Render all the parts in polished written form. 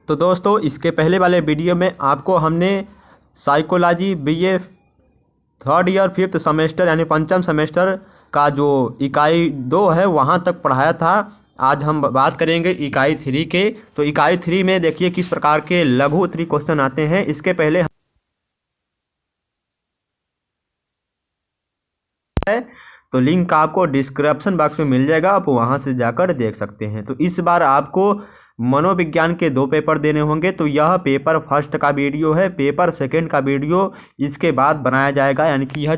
तो दोस्तों, इसके पहले वाले वीडियो में आपको हमने psychology BA third year fifth semester यानी पंचम सेमेस्टर का जो इकाई 2 है वहाँ तक पढ़ाया था। आज हम बात करेंगे इकाई 3 के। तो इकाई 3 में देखिए किस प्रकार के लघु उत्तरीय क्वेश्चन आते हैं। इसके पहले है तो लिंक आपको डिस्क्रिप्शन बॉक्स में मिल जाएगा, आप वहाँ से जाकर देख सकते हैं। तो इस बार आपको मनोविज्ञान के 2 पेपर देने होंगे। तो यह पेपर फर्स्ट का वीडियो है, पेपर सेकंड का वीडियो इसके बाद बनाया जाएगा, यानी कि यह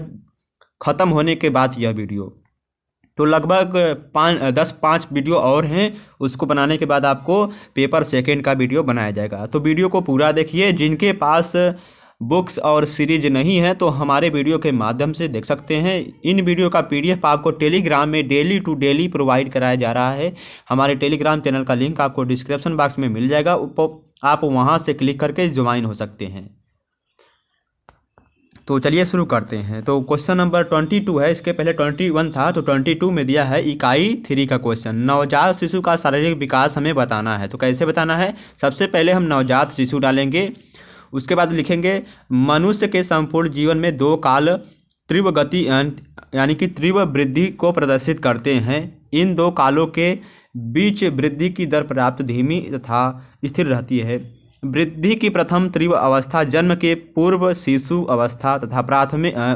ख़त्म होने के बाद यह वीडियो। तो लगभग 5 वीडियो और हैं, उसको बनाने के बाद आपको पेपर सेकंड का वीडियो बनाया जाएगा। तो वीडियो को पूरा देखिए। जिनके पास बुक्स और सीरीज नहीं है तो हमारे वीडियो के माध्यम से देख सकते हैं। इन वीडियो का पीडीएफ आपको टेलीग्राम में डेली टू डेली प्रोवाइड कराया जा रहा है। हमारे टेलीग्राम चैनल का लिंक आपको डिस्क्रिप्शन बॉक्स में मिल जाएगा, आप वहां से क्लिक करके ज्वाइन हो सकते हैं। तो चलिए शुरू करते हैं। तो क्वेश्चन नंबर 22 है, इसके पहले 21 था। तो 22 में दिया है इकाई 3 का क्वेश्चन, नवजात शिशु का शारीरिक विकास हमें बताना है। तो कैसे बताना है? सबसे पहले हम नवजात शिशु डालेंगे, उसके बाद लिखेंगे मनुष्य के संपूर्ण जीवन में 2 काल तीव्र गति यानी कि तीव्र वृद्धि को प्रदर्शित करते हैं। इन 2 कालों के बीच वृद्धि की दर पर्याप्त धीमी तथा स्थिर रहती है। वृद्धि की प्रथम तीव्र अवस्था जन्म के पूर्व शिशु अवस्था तथा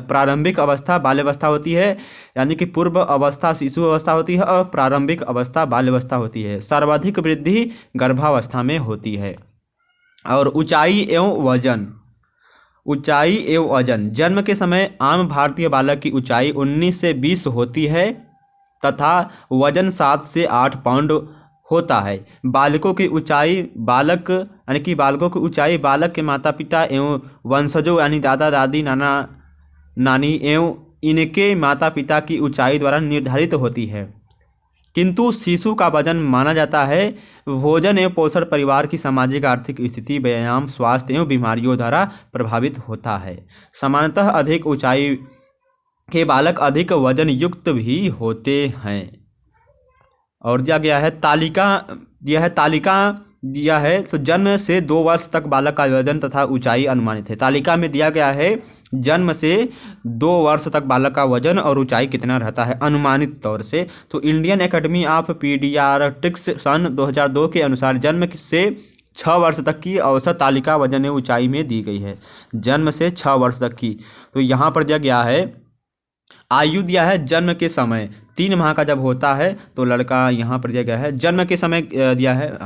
प्रारंभिक अवस्था बाल्यावस्था होती है, यानी कि पूर्व अवस्था शिशु अवस्था होती है और प्रारंभिक अवस्था बाल्यावस्था होती है। सर्वाधिक वृद्धि गर्भावस्था में होती है। और ऊंचाई एवं वजन जन्म के समय आम भारतीय बालक की ऊंचाई 19 से 20 होती है तथा वजन 7 से 8 पाउंड होता है। बालकों की ऊंचाई बालकों की ऊंचाई बालक के माता पिता एवं वंशजों यानी दादा दादी नाना नानी एवं इनके माता पिता की ऊंचाई द्वारा निर्धारित होती है, किंतु शिशु का वजन माना जाता है भोजन एवं पोषण, परिवार की सामाजिक आर्थिक स्थिति, व्यायाम, स्वास्थ्य एवं बीमारियों द्वारा प्रभावित होता है। सामान्यतः अधिक ऊंचाई के बालक अधिक वजन युक्त भी होते हैं। और दिया गया है तालिका दिया है। तो जन्म से 2 वर्ष तक बालक का वजन तथा ऊंचाई अनुमानित है। तालिका में दिया गया है जन्म से 2 वर्ष तक बालक का वजन और ऊंचाई कितना रहता है अनुमानित तौर से। तो इंडियन एकेडमी ऑफ पीडियाट्रिक्स सन 2002 के अनुसार जन्म से 6 वर्ष तक की औसत तालिका वजन एवं ऊंचाई में दी गई है, जन्म से 6 वर्ष तक की। तो यहाँ पर दिया गया है आयु दिया है जन्म के समय 3 माह का जब होता है तो लड़का, यहाँ पर दिया गया है जन्म के समय दिया है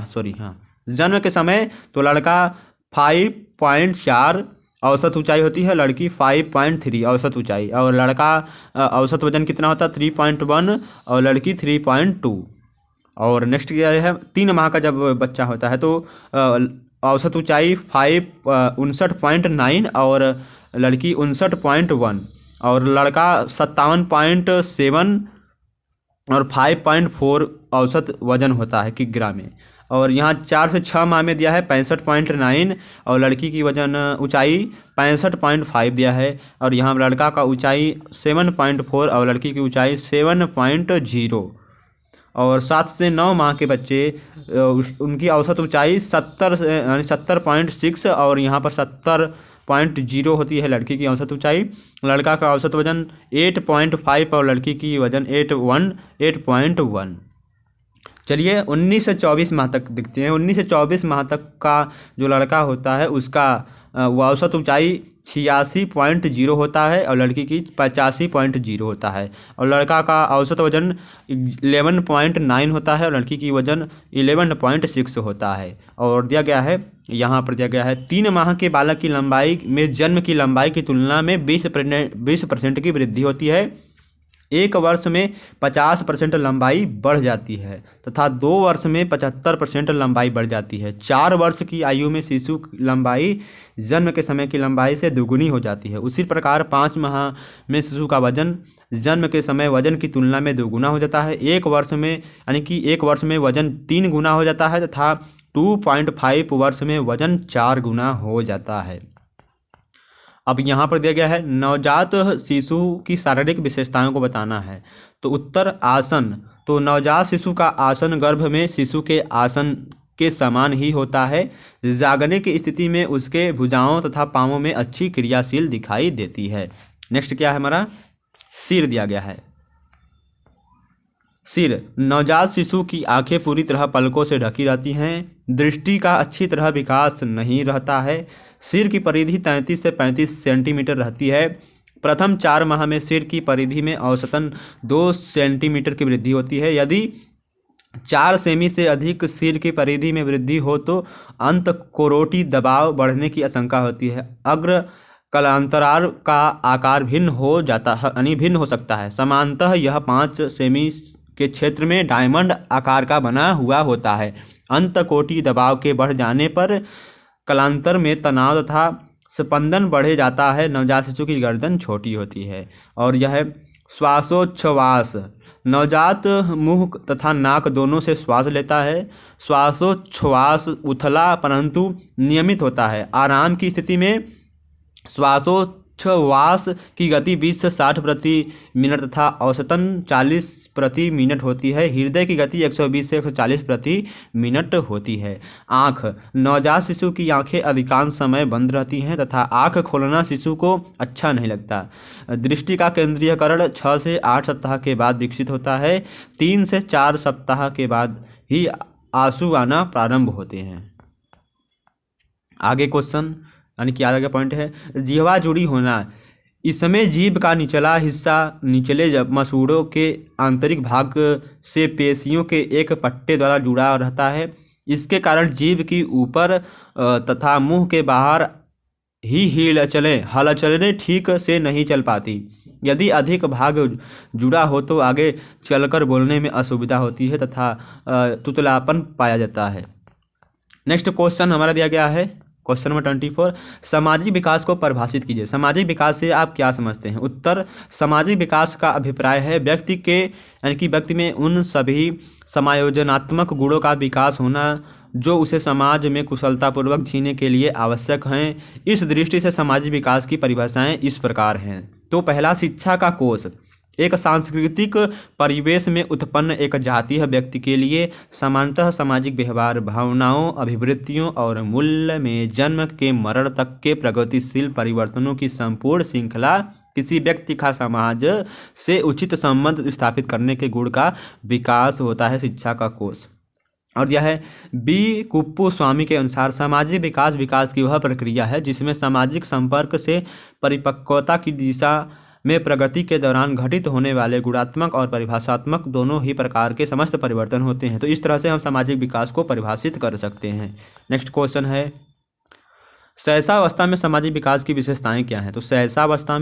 जन्म के समय तो लड़का 5.4 औसत ऊंचाई होती है, लड़की 5.3 औसत ऊंचाई, और लड़का औसत वजन कितना होता है 3.1 और लड़की 3.2। और नेक्स्ट क्या है 3 माह का जब बच्चा होता है तो औसत ऊंचाई 59.9 और लड़की 59.1 और लड़का 57.7 और 5.4 औसत वजन होता है किग्रा में। और यहाँ 4 से 6 माह में दिया है 65.9 और लड़की की वजन ऊंचाई 65.5 दिया है। और यहाँ लड़का का ऊंचाई 7.4 और लड़की की ऊंचाई 7.0। और 7 से 9 माह के बच्चे उनकी औसत ऊंचाई 70.6 और यहाँ पर 70.0 होती है लड़की की औसत ऊंचाई। लड़का का औसत वजन 8.5 और लड़की की वजन 8.1। चलिए 19 से 24 माह तक देखते हैं। 19 से 24 माह तक का जो लड़का होता है उसका औसत ऊंचाई 86.0 होता है और लड़की की 85.0 होता है। और लड़का का औसत वजन 11.9 होता है और लड़की की वजन 11.6 होता है। और दिया गया है यहाँ पर दिया गया है 3 माह के बालक की लंबाई में जन्म की लंबाई की तुलना में 20% की वृद्धि होती है। 1 वर्ष में 50% लंबाई बढ़ जाती है तथा 2 वर्ष में 75% लंबाई बढ़ जाती है। 4 वर्ष की आयु में शिशु की लंबाई जन्म के समय की लंबाई से दोगुनी हो जाती है। उसी प्रकार 5 माह में शिशु का वजन जन्म के समय वजन की तुलना में 2 गुना हो जाता है। 1 वर्ष में यानी कि 1 वर्ष में वजन 3 गुना हो जाता है तथा 2.5 वर्ष में वजन 4 गुना हो जाता है। अब यहाँ पर दिया गया है नवजात शिशु की शारीरिक विशेषताओं को बताना है। तो उत्तर आसन, तो नवजात शिशु का आसन गर्भ में शिशु के आसन के समान ही होता है। जागने की स्थिति में उसके भुजाओं तथा पांवों में अच्छी क्रियाशील दिखाई देती है। नेक्स्ट क्या है हमारा, सिर दिया गया है। सिर, नवजात शिशु की आंखें पूरी तरह पलकों से ढकी रहती हैं। दृष्टि का अच्छी तरह विकास नहीं रहता है। सिर की परिधि 33 से 35 सेंटीमीटर रहती है। प्रथम 4 माह में सिर की परिधि में औसतन 2 सेंटीमीटर की वृद्धि होती है। यदि 4 सेमी से अधिक सिर की परिधि में वृद्धि हो तो अंतकोरोटी दबाव बढ़ने की आशंका होती है। अग्र कलांतराल का आकार भिन्न हो जाता है, यानी भिन्न हो सकता है। सामान्यतः यह 5 सेमी के क्षेत्र में डायमंड आकार का बना हुआ होता है। अंतकोटि दबाव के बढ़ जाने पर कलांतर में तनाव तथा स्पंदन बढ़े जाता है। नवजात शिशु की गर्दन छोटी होती है। और यह है श्वासोच्छ्वास। नवजात मुंह तथा नाक दोनों से श्वास लेता है। श्वासोच्छ्वास उथला परंतु नियमित होता है। आराम की स्थिति में श्वासोच्छ्वास की गति 20 से 60 प्रति मिनट तथा औसतन 40 प्रति मिनट होती है। हृदय की गति 120 से 140 प्रति मिनट होती है। आँख, नवजात शिशु की आंखें अधिकांश समय बंद रहती हैं तथा आँख खोलना शिशु को अच्छा नहीं लगता। दृष्टि का केंद्रीयकरण 6 से 8 सप्ताह के बाद विकसित होता है। 3 से 4 सप्ताह के बाद ही आंसू आना प्रारंभ होते हैं। आगे क्वेश्चन यानी कि आगे पॉइंट है, जिह्वा जुड़ी होना। इसमें जीभ का निचला हिस्सा निचले मसूड़ों के आंतरिक भाग से पेशियों के एक पट्टे द्वारा जुड़ा रहता है। इसके कारण जीभ की ऊपर तथा मुंह के बाहर ही हलचलें ठीक से नहीं चल पाती। यदि अधिक भाग जुड़ा हो तो आगे चलकर बोलने में असुविधा होती है तथा तुतलापन पाया जाता है। नेक्स्ट क्वेश्चन हमारा दिया गया है क्वेश्चन नंबर 24, सामाजिक विकास को परिभाषित कीजिए। सामाजिक विकास से आप क्या समझते हैं? उत्तर, सामाजिक विकास का अभिप्राय है व्यक्ति के यानी कि व्यक्ति में उन सभी समायोजनात्मक गुणों का विकास होना जो उसे समाज में कुशलतापूर्वक जीने के लिए आवश्यक हैं। इस दृष्टि से सामाजिक विकास की परिभाषाएं इस प्रकार हैं। तो पहला, शिक्षा का कोष एक सांस्कृतिक परिवेश में उत्पन्न एक जातीय व्यक्ति के लिए सामान्यतः सामाजिक व्यवहार, भावनाओं, अभिवृत्तियों और मूल्य में जन्म के मरण तक के प्रगतिशील परिवर्तनों की संपूर्ण श्रृंखला किसी व्यक्ति का समाज से उचित संबंध स्थापित करने के गुण का विकास होता है, शिक्षा का कोष। और यह है बी कुप्पू स्वामी के अनुसार सामाजिक विकास की वह प्रक्रिया है जिसमें सामाजिक संपर्क से परिपक्वता की दिशा में प्रगति के दौरान घटित होने वाले गुणात्मक और परिभाषात्मक दोनों ही प्रकार के समस्त परिवर्तन होते हैं। तो इस तरह से हम सामाजिक विकास को परिभाषित कर सकते हैं। नेक्स्ट क्वेश्चन है, शैशवावस्था में सामाजिक विकास की विशेषताएं क्या हैं? तो शैशवावस्था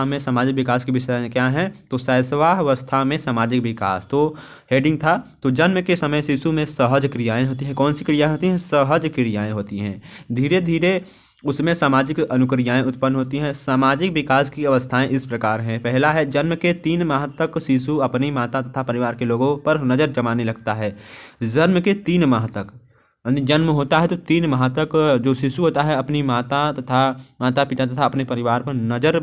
में सामाजिक विकास की विशेषताएं क्या हैं? तो शैशवावस्था में सामाजिक विकास, तो हेडिंग था, तो जन्म के समय शिशु में सहज क्रियाएं होती हैं। कौन सी क्रियाएं होती हैं? सहज क्रियाएं होती हैं। धीरे धीरे उसमें सामाजिक अनुक्रियाएं उत्पन्न होती हैं। सामाजिक विकास की अवस्थाएं इस प्रकार हैं। पहला है, जन्म के 3 माह तक शिशु अपनी माता तथा परिवार के लोगों पर नज़र जमाने लगता है। जन्म के 3 माह तक यानी जन्म होता है तो 3 माह तक जो शिशु होता है अपनी माता पिता तथा अपने परिवार पर नज़र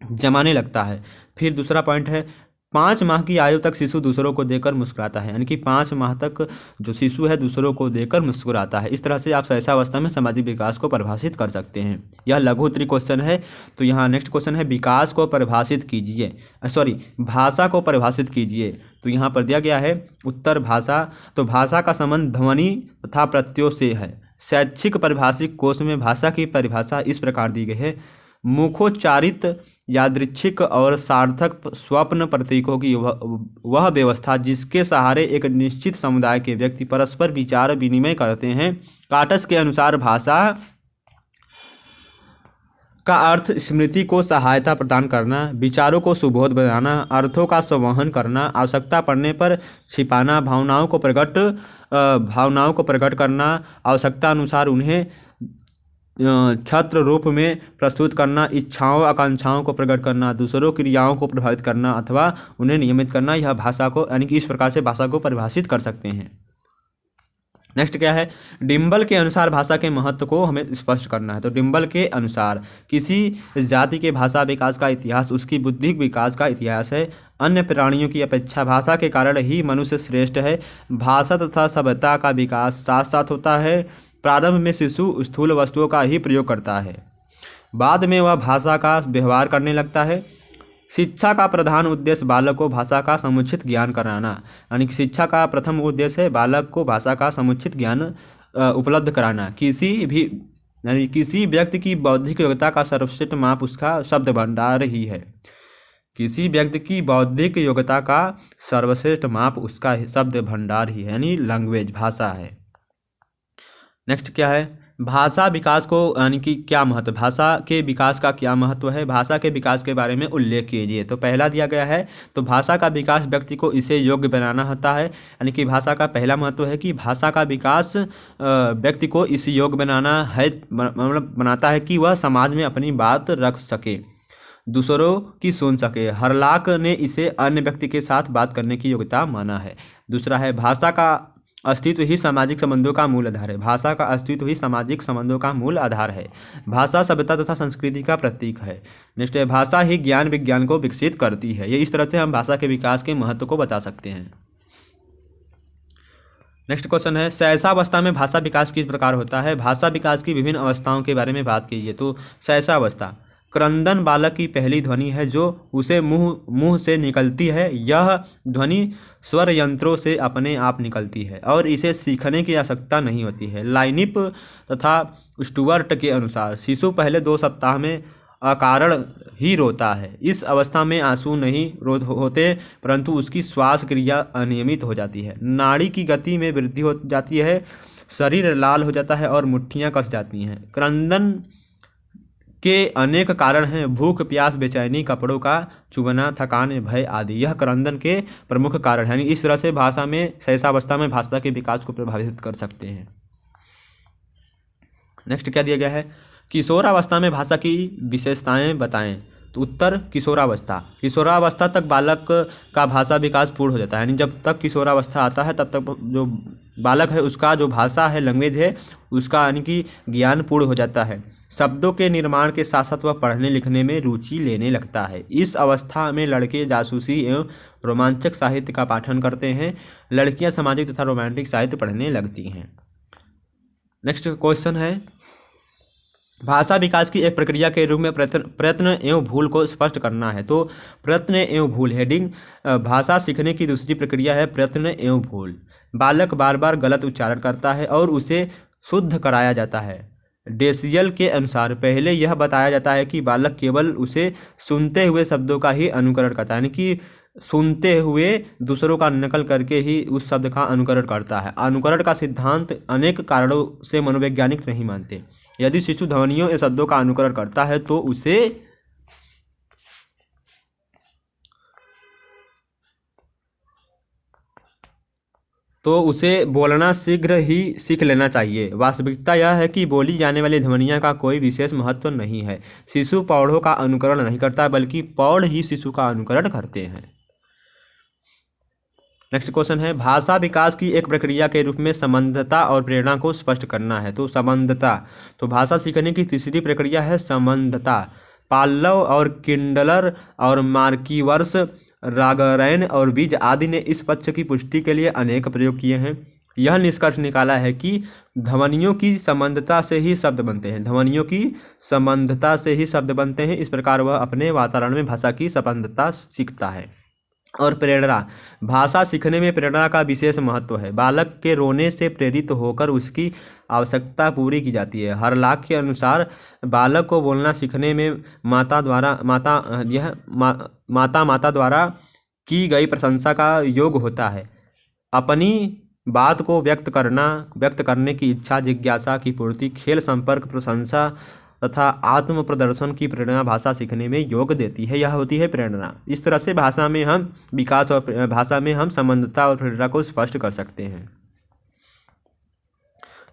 जमाने लगता है। फिर दूसरा पॉइंट है, 5 माह की आयु तक शिशु दूसरों को देखकर मुस्कुराता है, यानी कि 5 माह तक जो शिशु है दूसरों को देखकर मुस्कुराता है। इस तरह से आप शैशवावस्था में सामाजिक विकास को परिभाषित कर सकते हैं। यह लघु उत्तरीय क्वेश्चन है। तो यहाँ नेक्स्ट क्वेश्चन है, विकास को परिभाषित कीजिए, भाषा को परिभाषित कीजिए। तो यहाँ पर दिया गया है उत्तर, भाषा। तो भाषा का संबंध ध्वनि तथा प्रत्ययों से है। शैक्षिक परिभाषिक कोश में भाषा की परिभाषा इस प्रकार दी गई है, मुखोच्चारित यादृच्छिक और सार्थक स्वप्न प्रतीकों की वह व्यवस्था जिसके सहारे एक निश्चित समुदाय के व्यक्ति परस्पर विचार विनिमय करते हैं। काटस के अनुसार भाषा का अर्थ स्मृति को सहायता प्रदान करना, विचारों को सुबोध बनाना, अर्थों का संवहन करना, आवश्यकता पड़ने पर छिपाना, भावनाओं को प्रकट करना, आवश्यकता अनुसार उन्हें छत्र रूप में प्रस्तुत करना, इच्छाओं आकांक्षाओं को प्रकट करना, दूसरों क्रियाओं को प्रभावित करना अथवा उन्हें नियमित करना, यह भाषा को यानी कि इस प्रकार से भाषा को परिभाषित कर सकते हैं। नेक्स्ट क्या है, डिम्बल के अनुसार भाषा के महत्व को हमें स्पष्ट करना है। तो डिम्बल के अनुसार किसी जाति के भाषा विकास का इतिहास उसकी बुद्धिक विकास का इतिहास है। अन्य प्राणियों की अपेक्षा भाषा के कारण ही मनुष्य श्रेष्ठ है। भाषा तथा सभ्यता का विकास साथ साथ होता है। प्रारंभ में शिशु स्थूल वस्तुओं का ही प्रयोग करता है, बाद में वह भाषा का व्यवहार करने लगता है। शिक्षा का प्रधान उद्देश्य बालक को भाषा का समुचित ज्ञान कराना, यानी कि शिक्षा का प्रथम उद्देश्य है बालक को भाषा का समुचित ज्ञान उपलब्ध कराना। किसी व्यक्ति की बौद्धिक योग्यता का सर्वश्रेष्ठ माप उसका शब्द भंडार ही है। किसी व्यक्ति की बौद्धिक योग्यता का सर्वश्रेष्ठ माप उसका शब्द भंडार ही है, यानी लैंग्वेज, भाषा है। नेक्स्ट क्या है, भाषा विकास को यानी कि क्या महत्व, भाषा के विकास का क्या महत्व है, भाषा के विकास के बारे में उल्लेख कीजिए। तो पहला दिया गया है, तो भाषा का विकास व्यक्ति को इसे योग्य बनाना होता है, यानी कि भाषा का पहला महत्व है कि भाषा का विकास व्यक्ति को इस योग्य बनाना है, मतलब बनाता है कि वह समाज में अपनी बात रख सके, दूसरों की सुन सके। हरलाक ने इसे अन्य व्यक्ति के साथ बात करने की योग्यता माना है। दूसरा है, भाषा का अस्तित्व ही सामाजिक संबंधों का मूल आधार है। भाषा का अस्तित्व ही सामाजिक संबंधों का मूल आधार है। भाषा सभ्यता तथा संस्कृति का प्रतीक है। नेक्स्ट है, भाषा ही ज्ञान विज्ञान को विकसित करती है। ये इस तरह से हम भाषा के विकास के महत्व को बता सकते हैं। नेक्स्ट क्वेश्चन है, शैशवावस्था में भाषा विकास किस प्रकार होता है। भाषा विकास की विभिन्न अवस्थाओं के बारे में बात कीजिए। तो शैशवावस्था, क्रंदन बालक की पहली ध्वनि है जो उसे मुंह से निकलती है। यह ध्वनि स्वर यंत्रों से अपने आप निकलती है और इसे सीखने की आवश्यकता नहीं होती है। लाइनिप तथा स्टुअर्ट के अनुसार शिशु पहले 2 सप्ताह में अकारण ही रोता है। इस अवस्था में आंसू नहीं होते, परंतु उसकी श्वास क्रिया अनियमित हो जाती है, नाड़ी की गति में वृद्धि हो जाती है, शरीर लाल हो जाता है और मुट्ठियाँ कस जाती हैं। क्रंदन के अनेक कारण हैं, भूख, प्यास, बेचैनी, कपड़ों का चुभना, थकान, भय आदि। यह क्रंदन के प्रमुख कारण हैं। इस तरह से भाषा में शैशवावस्था में भाषा के विकास को प्रभावित कर सकते हैं। नेक्स्ट क्या दिया गया है, किशोरावस्था में भाषा की विशेषताएं बताएं। तो उत्तर, किशोरावस्था तक बालक का भाषा विकास पूर्ण हो जाता है, यानी जब तक किशोरावस्था आता है तब तक जो बालक है उसका जो भाषा है, लैंग्वेज है, उसका यानी कि ज्ञान पूर्ण हो जाता है। शब्दों के निर्माण के साथ साथ वह पढ़ने लिखने में रुचि लेने लगता है। इस अवस्था में लड़के जासूसी एवं रोमांचक साहित्य का पाठन करते हैं, लड़कियां सामाजिक तथा रोमांटिक साहित्य पढ़ने लगती हैं। नेक्स्ट क्वेश्चन है, भाषा विकास की एक प्रक्रिया के रूप में प्रयत्न एवं भूल को स्पष्ट करना है। तो प्रयत्न एवं भूल हेडिंग, भाषा सीखने की दूसरी प्रक्रिया है प्रयत्न एवं भूल। बालक बार बार गलत उच्चारण करता है और उसे शुद्ध कराया जाता है। डेसियल के अनुसार पहले यह बताया जाता है कि बालक केवल उसे सुनते हुए शब्दों का ही अनुकरण करता है, यानी कि सुनते हुए दूसरों का नकल करके ही उस शब्द का अनुकरण करता है। अनुकरण का सिद्धांत अनेक कारणों से मनोवैज्ञानिक नहीं मानते। यदि शिशु ध्वनियों या शब्दों का अनुकरण करता है तो उसे बोलना शीघ्र ही सीख लेना चाहिए। वास्तविकता यह है कि बोली जाने वाली ध्वनियों का कोई विशेष महत्व नहीं है। शिशु प्रौढ़ों का अनुकरण नहीं करता, बल्कि प्रौढ़ ही शिशु का अनुकरण करते हैं। नेक्स्ट क्वेश्चन है, भाषा विकास की एक प्रक्रिया के रूप में संबंधता और प्रेरणा को स्पष्ट करना है। तो संबंधता, तो भाषा सीखने की तीसरी प्रक्रिया है संबंधता। पाल्लव और किंडलर और मार्कीवर्स, रागरैन और बीज आदि ने इस पक्ष की पुष्टि के लिए अनेक प्रयोग किए हैं। यह निष्कर्ष निकाला है कि ध्वनियों की संबंधता से ही शब्द बनते हैं। ध्वनियों की संबंधता से ही शब्द बनते हैं। इस प्रकार वह अपने वातावरण में भाषा की संबंधता सीखता है। और प्रेरणा, भाषा सीखने में प्रेरणा का विशेष महत्व है। बालक के रोने से प्रेरित होकर उसकी आवश्यकता पूरी की जाती है। हरलाक के अनुसार बालक को बोलना सीखने में माता द्वारा की गई प्रशंसा का योग होता है। अपनी बात को व्यक्त करने की इच्छा, जिज्ञासा की पूर्ति, खेल, संपर्क, प्रशंसा तथा आत्म प्रदर्शन की प्रेरणा भाषा सीखने में योग देती है। यह होती है प्रेरणा। इस तरह से भाषा में हम विकास और भाषा में हम संबंधता और प्रेरणा को स्पष्ट कर सकते हैं।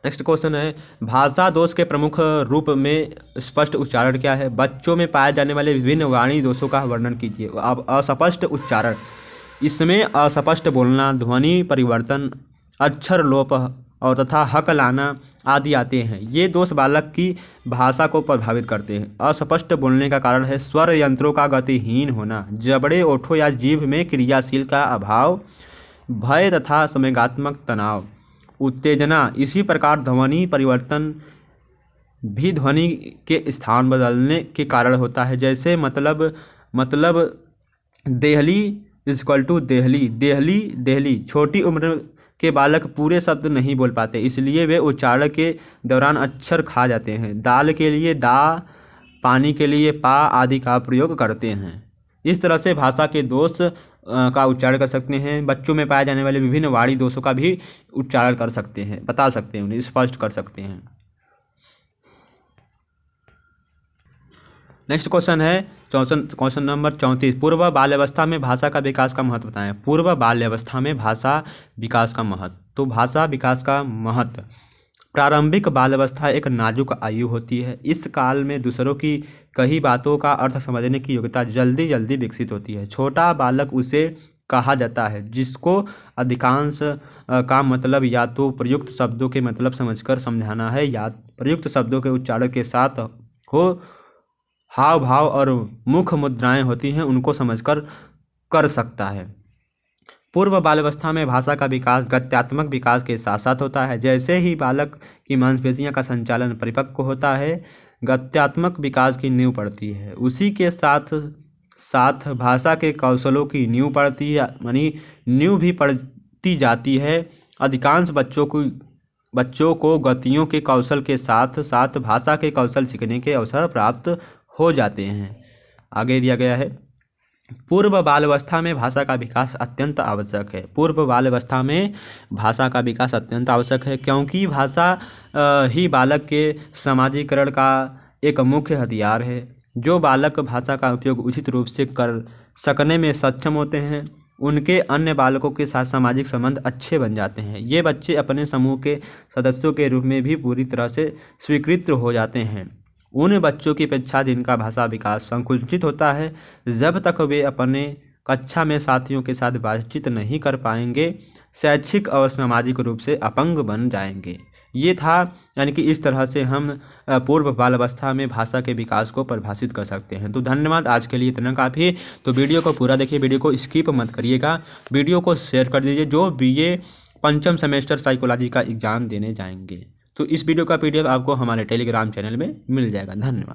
नेक्स्ट क्वेश्चन है, भाषा दोष के प्रमुख रूप में स्पष्ट उच्चारण क्या है। बच्चों में पाए जाने वाले विभिन्न वाणी दोषों का वर्णन कीजिए। अब अस्पष्ट उच्चारण, इसमें अस्पष्ट बोलना, ध्वनि परिवर्तन, अक्षर लोप और तथा हक लाना आदि आते हैं। ये दोष बालक की भाषा को प्रभावित करते हैं। अस्पष्ट बोलने का कारण है स्वर यंत्रों का गतिहीन होना, जबड़े ओठों या जीभ में क्रियाशील का अभाव, भय तथा संवेगात्मक तनाव, उत्तेजना। इसी प्रकार ध्वनि परिवर्तन भी ध्वनि के स्थान बदलने के कारण होता है। जैसे मतलब देहली इक्वल टू देहली, देहली देहली। छोटी उम्र के बालक पूरे शब्द नहीं बोल पाते, इसलिए वे उच्चारण के दौरान अक्षर खा जाते हैं। दाल के लिए दा, पानी के लिए पा आदि का प्रयोग करते हैं। इस तरह से भाषा के दोष का उच्चारण कर सकते हैं। बच्चों में पाए जाने वाले विभिन्न वाणी दोषों का भी उच्चारण कर सकते हैं, बता सकते हैं, उन्हें स्पष्ट कर सकते हैं। नेक्स्ट क्वेश्चन है क्वेश्चन नंबर 34। पूर्व बाल्यावस्था में भाषा का विकास का महत्व बताएं। पूर्व बाल्यावस्था में भाषा विकास का महत्व। तो भाषा विकास का महत्व, प्रारंभिक बाल्यावस्था एक नाजुक आयु होती है। इस काल में दूसरों की कही बातों का अर्थ समझने की योग्यता जल्दी जल्दी विकसित होती है। छोटा बालक उसे कहा जाता है जिसको अधिकांश का मतलब या तो प्रयुक्त शब्दों के मतलब समझकर समझाना है या प्रयुक्त शब्दों के उच्चारण के साथ हो हाव भाव और मुख मुद्राएं होती हैं उनको समझकर कर सकता है। पूर्व बाल्यावस्था में भाषा का विकास गत्यात्मक विकास के साथ साथ होता है। जैसे ही बालक की मांसपेशियों का संचालन परिपक्व होता है, गत्यात्मक विकास की नींव पड़ती है। उसी के साथ साथ भाषा के कौशलों की नींव पड़ती है, यानी नींव भी पड़ती जाती है। अधिकांश बच्चों को गतियों के कौशल के साथ साथ भाषा के कौशल सीखने के अवसर प्राप्त हो जाते हैं। आगे दिया गया है, पूर्व बाल्यावस्था में भाषा का विकास अत्यंत आवश्यक है। पूर्व बाल्यावस्था में भाषा का विकास अत्यंत आवश्यक है क्योंकि भाषा ही बालक के समाजीकरण का एक मुख्य हथियार है। जो बालक भाषा का उपयोग उचित रूप से कर सकने में सक्षम होते हैं, उनके अन्य बालकों के साथ सामाजिक संबंध अच्छे बन जाते हैं। ये बच्चे अपने समूह के सदस्यों के रूप में भी पूरी तरह से स्वीकृत हो जाते हैं। उन बच्चों की अपेक्षा जिनका भाषा विकास संकुचित होता है, जब तक वे अपने कक्षा में साथियों के साथ बातचीत नहीं कर पाएंगे, शैक्षिक और सामाजिक रूप से अपंग बन जाएंगे। ये था, यानी कि इस तरह से हम पूर्व बाल्यावस्था में भाषा के विकास को परिभाषित कर सकते हैं। तो धन्यवाद, आज के लिए इतना काफ़ी। तो वीडियो को पूरा देखिए, वीडियो को स्किप मत करिएगा, वीडियो को शेयर कर दीजिए जो BA पंचम सेमेस्टर साइकोलॉजी का एग्ज़ाम देने जाएंगे। तो इस वीडियो का PDF आपको हमारे टेलीग्राम चैनल में मिल जाएगा। धन्यवाद।